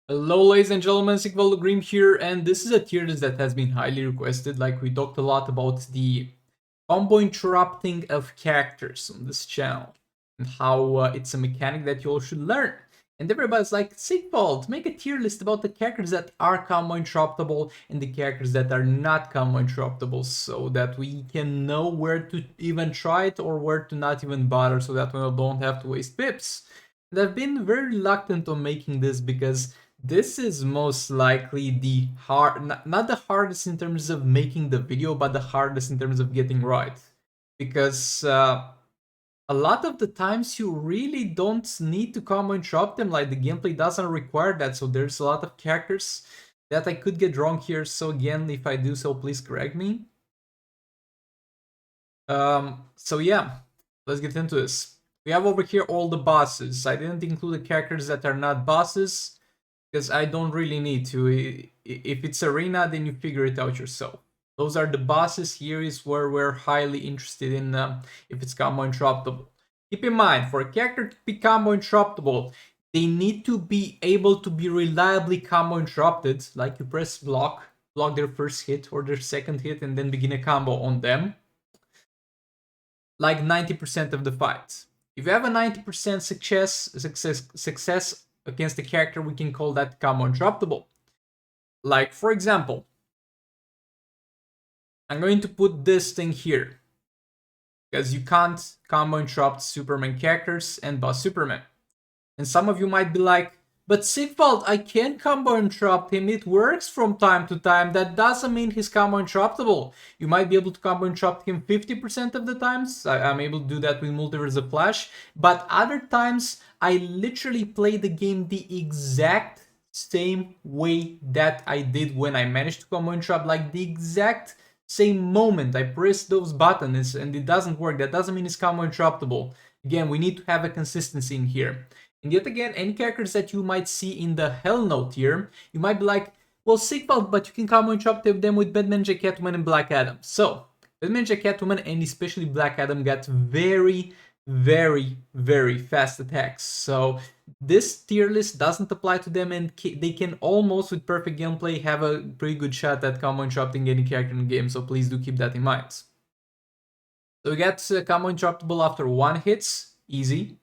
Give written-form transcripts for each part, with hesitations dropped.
Hello ladies and gentlemen, Sigvaldo Grim here, and this is a tier list that has been highly requested. Like, we talked a lot about the combo interrupting of characters on this channel, and how it's a mechanic that you all should learn. And everybody's like, Sigvald, make a tier list about the characters that are combo interruptible and the characters that are not combo interruptible, so that we can know where to even try it or where to not even bother, so that we don't have to waste pips. And I've been very reluctant on making this because this is most likely the not the hardest in terms of making the video, but the hardest in terms of getting right. Because a lot of the times you really don't need to combo interrupt them, like the gameplay doesn't require that, so there's a lot of characters that I could get wrong here, so again, if I do so, please correct me. So yeah, let's get into this. We have over here all the bosses. I didn't include the characters that are not bosses, because I don't really need to. If it's arena, then you figure it out yourself. Those are the bosses. Here is where we're highly interested in if it's combo interruptible. Keep in mind, for a character to be combo interruptible, they need to be able to be reliably combo interrupted, like you press block their first hit or their second hit, and then begin a combo on them, like 90% of the fights. If you have a 90% success against the character, we can call that combo interruptible. Like, for example, I'm going to put this thing here, because you can't combo interrupt Superman characters and Boss Superman. And some of you might be like, but Sigvald, I can combo interrupt him, it works from time to time, that doesn't mean he's combo interruptible. You might be able to combo interrupt him 50% of the times, I'm able to do that with Multiverse of Flash, but other times I literally play the game the exact same way that I did when I managed to combo interrupt, like the exact same moment I press those buttons and it doesn't work. That doesn't mean it's combo interruptible. Again, we need to have a consistency in here. And yet again, any characters that you might see in the Hell Note here, you might be like, well, Sigvald, but you can combo interrupt them with Batman, Catwoman, and Black Adam. So, Batman, Catwoman, and especially Black Adam got very, very fast attacks. So, this tier list doesn't apply to them, and they can almost, with perfect gameplay, have a pretty good shot at combo interrupting any character in the game. So, please do keep that in mind. So, we get combo interruptible after one hits, easy.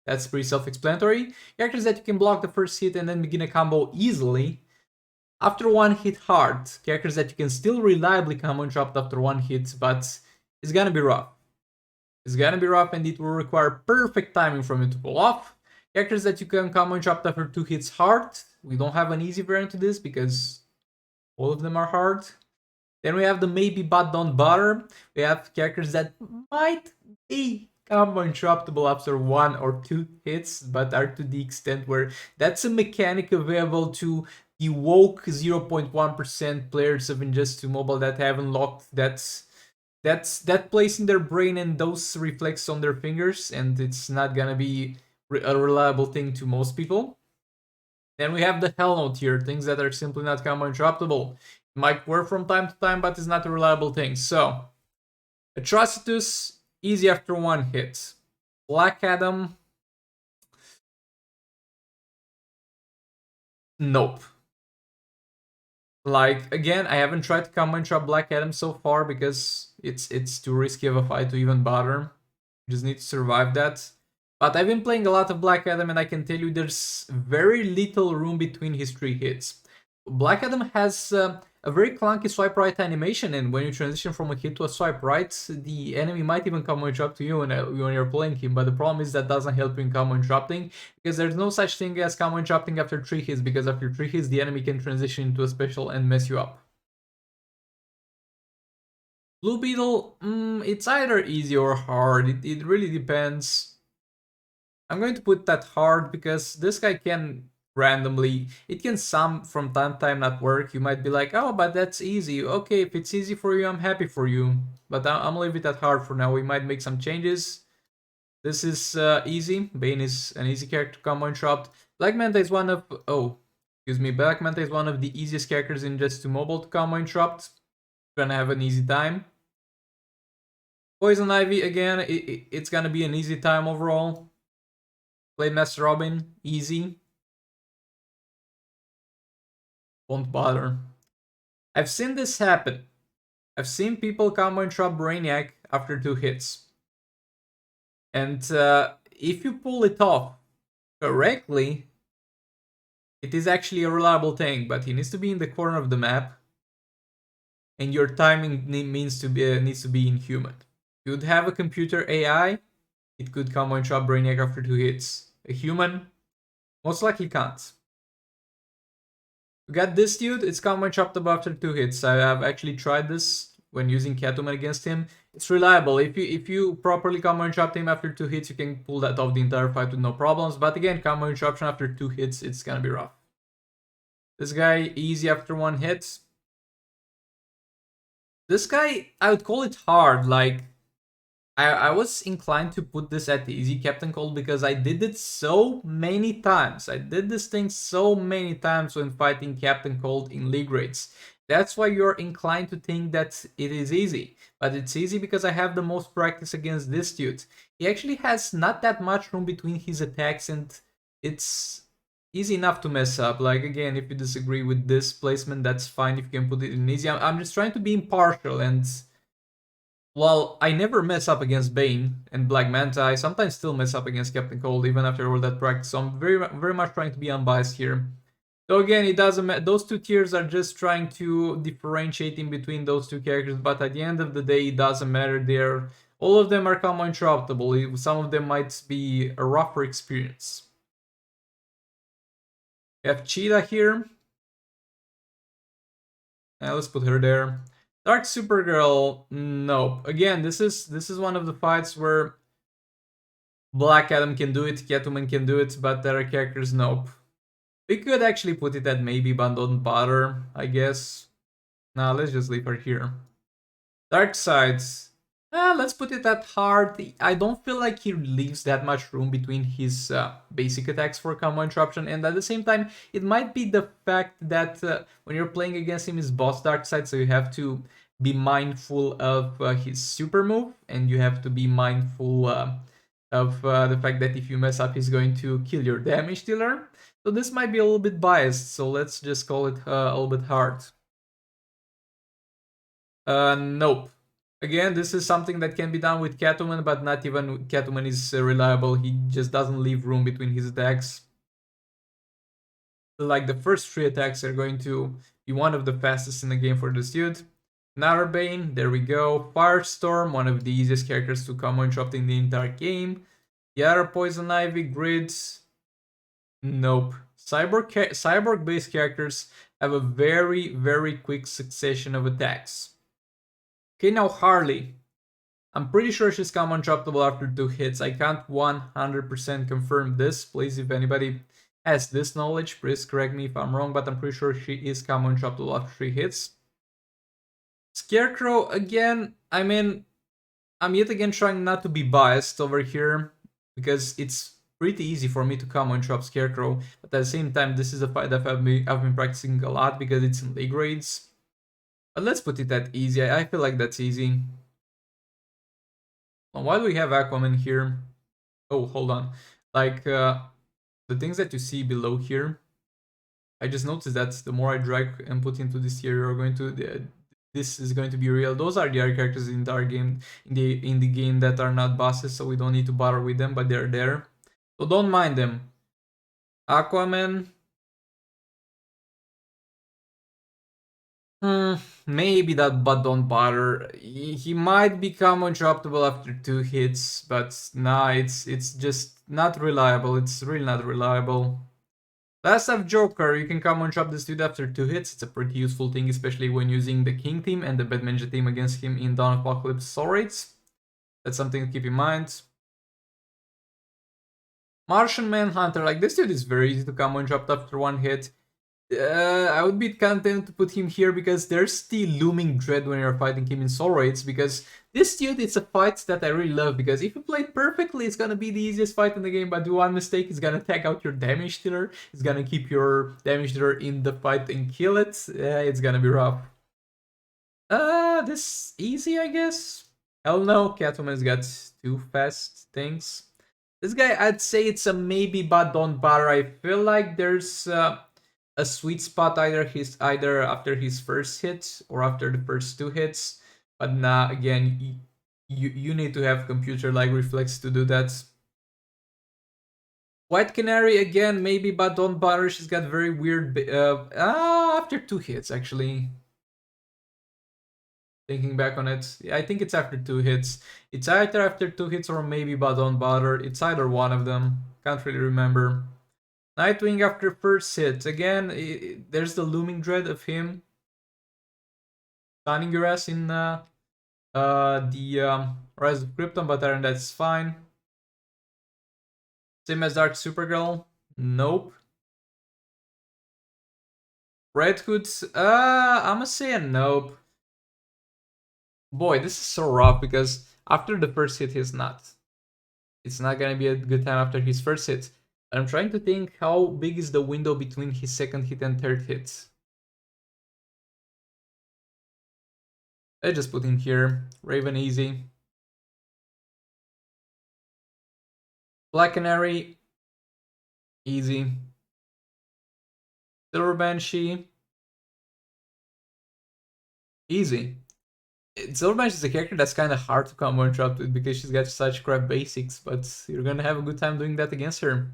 That's pretty self-explanatory. Characters that you can block the first hit and then begin a combo easily. After one hit, hard. Characters that you can still reliably combo interrupt after one hit, but it's gonna be rough. It's gonna be rough and it will require perfect timing from you to pull off. Characters that you can combo interrupt after two hits, hard. We don't have an easy variant to this because all of them are hard. Then we have the maybe but don't bother. We have characters that might be combo interruptible after one or two hits, but are to the extent where that's a mechanic available to the woke 0.1% players of Injustice 2 Mobile that have unlocked that place in their brain and those reflex on their fingers, and it's not gonna be a reliable thing to most people. Then we have the Hell Note here, things that are simply not combo interruptible. Might work from time to time, but it's not a reliable thing. So, Atrocitus, easy after one hit. Black Adam, nope. Like, again, I haven't tried to combo interrupt Black Adam so far because it's too risky of a fight to even bother. You just need to survive that. But I've been playing a lot of Black Adam and I can tell you there's very little room between his three hits. Black Adam has a very clunky swipe right animation, and when you transition from a hit to a swipe right, the enemy might even combo interrupt you when you're playing him, but the problem is that doesn't help you in combo interrupting, because there's no such thing as combo interrupting after 3 hits, because after 3 hits the enemy can transition into a special and mess you up. Blue Beetle, it's either easy or hard, it really depends. I'm going to put that hard because this guy can randomly, it can some from time to time not work. You might be like, oh, but that's easy. Okay, if it's easy for you, I'm happy for you. But I'm gonna leave it at hard for now. We might make some changes. This is easy. Bane is an easy character to combo interrupt. Black Manta is one of, oh, excuse me, Black Manta is one of the easiest characters in Just 2 Mobile to combo interrupt. You're gonna have an easy time. Poison Ivy, again, it's gonna be an easy time overall. Play Master Robin, easy. Won't bother. I've seen this happen. I've seen people combo interrupt Brainiac after 2 hits. And if you pull it off correctly, it is actually a reliable thing, but he needs to be in the corner of the map, and your timing needs to be inhuman. You'd have a computer AI, it could combo interrupt Brainiac after 2 hits. A human, most likely can't. We got this dude, it's combo interruptible after 2 hits. I have actually tried this when using Catwoman against him. It's reliable. If you properly combo interrupt him after 2 hits, you can pull that off the entire fight with no problems. But again, combo interruption after 2 hits, it's gonna be rough. This guy, easy after 1 hit. This guy, I would call it hard. Like, I was inclined to put this at easy Captain Cold because I did it so many times. I did this thing so many times when fighting Captain Cold in league rates. That's why you're inclined to think that it is easy. But it's easy because I have the most practice against this dude. He actually has not that much room between his attacks, and it's easy enough to mess up. Like, again, if you disagree with this placement, that's fine if you can put it in easy. I'm just trying to be impartial, and while I never mess up against Bane and Black Manta, I sometimes still mess up against Captain Cold even after all that practice, so I'm very much trying to be unbiased here. So again, it doesn't matter. Those 2 tiers are just trying to differentiate in between those 2 characters, but at the end of the day, it doesn't matter. All of them are combo interruptible. Some of them might be a rougher experience. We have Cheetah here. Let's put her there. Dark Supergirl, nope. Again, this is one of the fights where Black Adam can do it, Catwoman can do it, but there are characters, nope. We could actually put it at maybe, but don't bother, I guess. Nah, let's just leave her here. Darkseid, let's put it at hard. I don't feel like he leaves that much room between his basic attacks for combo interruption, and at the same time, it might be the fact that when you're playing against him is boss Darkseid, so you have to be mindful of his super move, and you have to be mindful of the fact that if you mess up, he's going to kill your damage dealer. So this might be a little bit biased, so let's just call it a little bit hard. Nope. Again, this is something that can be done with Catwoman, but not even Catwoman is reliable. He just doesn't leave room between his attacks. Like, the first 3 attacks are going to be one of the fastest in the game for this dude. Another Bane, there we go. Firestorm, one of the easiest characters to combo interrupt in the entire game. The other Poison Ivy, Grid, nope. Cyborg-based characters have a very quick succession of attacks. Okay, now Harley. I'm pretty sure she's combo interruptible after 2 hits. I can't 100% confirm this. Please, if anybody has this knowledge, please correct me if I'm wrong, but I'm pretty sure she is combo interruptible after 3 hits. Scarecrow, again, I mean, I'm yet again trying not to be biased over here, because it's pretty easy for me to combo interrupt Scarecrow, but at the same time, this is a fight that I've been practicing a lot because it's in league raids. But let's put it at easy. I feel like that's easy. Well, why do we have Aquaman here? Oh, hold on. Like, the things that you see below here, I just noticed that the more I drag and put into this tier, you're going to this is going to be real. Those are the other characters in our game, in the game that are not bosses, so we don't need to bother with them, but they're there. So don't mind them. Aquaman. Maybe that, but don't bother. He might become interruptible after 2 hits, but nah, it's just not reliable. It's really not reliable. Last up, Joker. You can come interrupt this dude after 2 hits. It's a pretty useful thing, especially when using the King team and the Batman team against him in Dawn of Apocalypse soul rates. That's something to keep in mind. Martian Man Hunter. Like, this dude is very easy to combo interrupt after 1 hit. I would be content to put him here because there's the looming dread when you're fighting him in soul raids, because this dude, it's a fight that I really love, because if you play it perfectly, it's gonna be the easiest fight in the game, but do one mistake, it's gonna tag out your damage dealer, it's gonna keep your damage dealer in the fight and kill it. It's gonna be rough. This easy, I guess? Hell no, Catwoman's got 2 fast things. This guy, I'd say it's a maybe, but don't bother. I feel like there's a sweet spot either after his first hit or after the first two hits. But nah, again, you need to have computer like reflex to do that. White Canary again, maybe, but don't bother. She's got very weird. After two hits, actually. Thinking back on it, I think it's after two hits. It's either after two hits or maybe, but don't bother. It's either one of them. Can't really remember. Nightwing after first hit. Again, there's the looming dread of him stunning your ass in the Rise of Krypton, but that's fine. Same as Dark Supergirl. Nope. Red Hood. I'ma say a nope. Boy, this is so rough because after the first hit, he's not. It's not gonna be a good time after his first hit. I'm trying to think how big is the window between his second hit and third hit. I just put in here Raven easy. Black Canary easy. Silver Banshee easy. Silver Banshee is a character that's kind of hard to combo interrupt with because she's got such crap basics, but you're gonna have a good time doing that against her.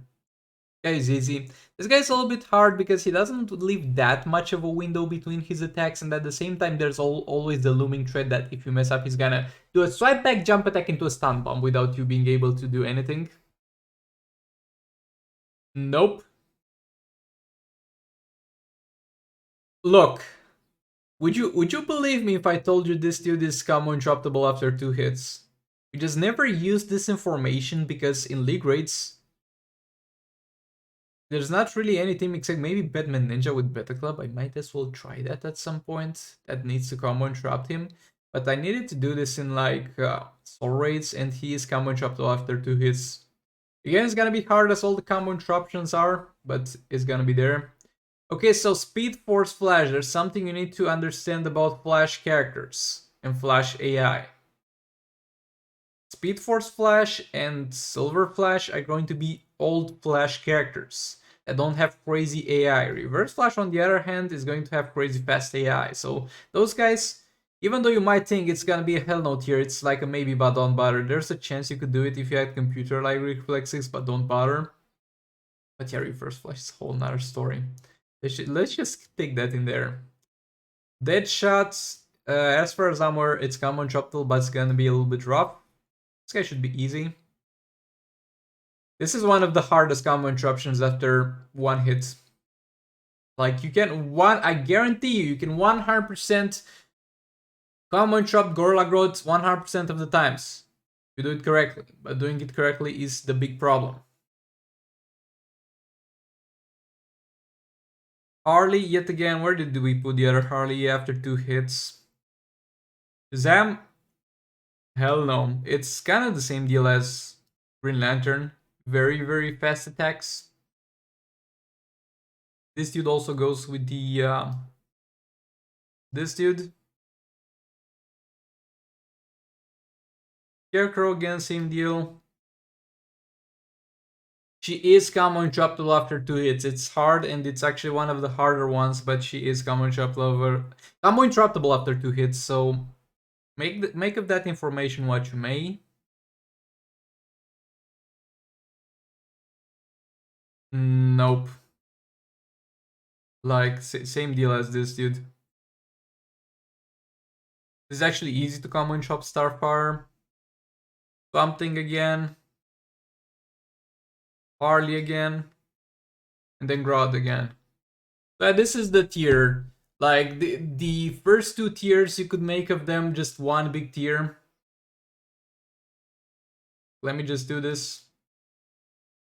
Guy is easy. This guy's a little bit hard because he doesn't leave that much of a window between his attacks, and at the same time there's always the looming threat that if you mess up he's gonna do a swipe back jump attack into a stun bomb without you being able to do anything. Nope. Look, would you believe me if I told you this dude is combo interruptible after two hits? We just never used this information because in league rates there's not really anything except maybe Batman Ninja with Beta Club. I might as well try that at some point. That needs to combo interrupt him. But I needed to do this in like Soul Raids, and he is combo interruptible after two hits. Again, it's gonna be hard as all the combo interruptions are, but it's gonna be there. Okay, so Speed Force Flash. There's something you need to understand about Flash characters and Flash AI. Speed Force Flash and Silver Flash are going to be old Flash characters that don't have crazy AI. Reverse Flash, on the other hand, is going to have crazy fast AI. So those guys, even though you might think it's gonna be a hell no tier, it's like a maybe but don't bother. There's a chance you could do it if you had computer like reflexes, but don't bother. But yeah, Reverse Flash is a whole nother story. Let's just take that in there. Dead Shots, as far as I'm aware, it's common interruptible, but it's gonna be a little bit rough. This guy should be easy. This is one of the hardest combo interruptions after one hit. Like you can I guarantee you can 100% combo interrupt Gorilla Grodd 100% of the times. You do it correctly, but doing it correctly is the big problem. Harley, yet again, where did we put the other Harley after two hits? Shazam? Hell no. It's kind of the same deal as Green Lantern. Very, very fast attacks. This dude also goes with the... this dude. Scarecrow, again, same deal. She is combo interruptible after two hits. It's hard, and it's actually one of the harder ones, but she is combo interruptible after two hits, so make of that information what you may. Nope. Like, same deal as this dude. This is actually easy to combo interrupt Starfire. Something again. Harley again. And then Grodd again. But this is the tier. Like, the first two tiers, you could make of them just one big tier. Let me just do this.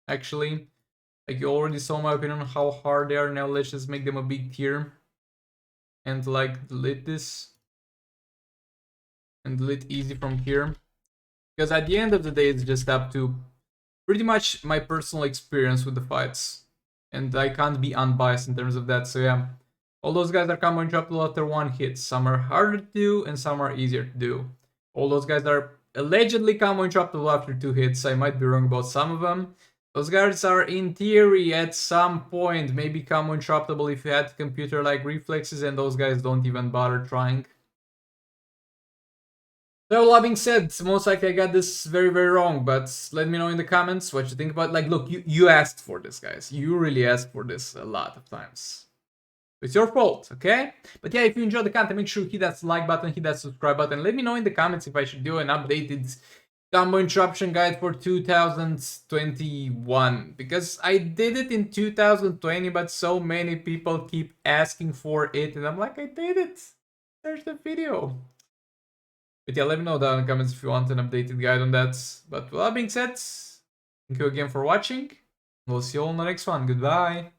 Actually, like you already saw my opinion on how hard they are. Now let's just make them a big tier. And like delete this. And delete easy from here. Because at the end of the day, it's just up to pretty much my personal experience with the fights. And I can't be unbiased in terms of that, so yeah. All those guys are combo interruptible after one hit. Some are harder to do, and some are easier to do. All those guys are allegedly combo interruptible after two hits. I might be wrong about some of them. Those guards are in theory at some point maybe combo interruptible if you had computer-like reflexes, and those guys don't even bother trying. So, all that being said, most likely I got this very, very wrong, but let me know in the comments what you think about. Like, look, you asked for this, guys. You really asked for this a lot of times. It's your fault, okay? But yeah, if you enjoyed the content, make sure you hit that like button, hit that subscribe button. Let me know in the comments if I should do an updated combo interruption guide for 2021. Because I did it in 2020, but so many people keep asking for it. And I'm like, I did it. There's the video. But yeah, let me know down in the comments if you want an updated guide on that. But with that being said, thank you again for watching. We'll see you all in the next one. Goodbye.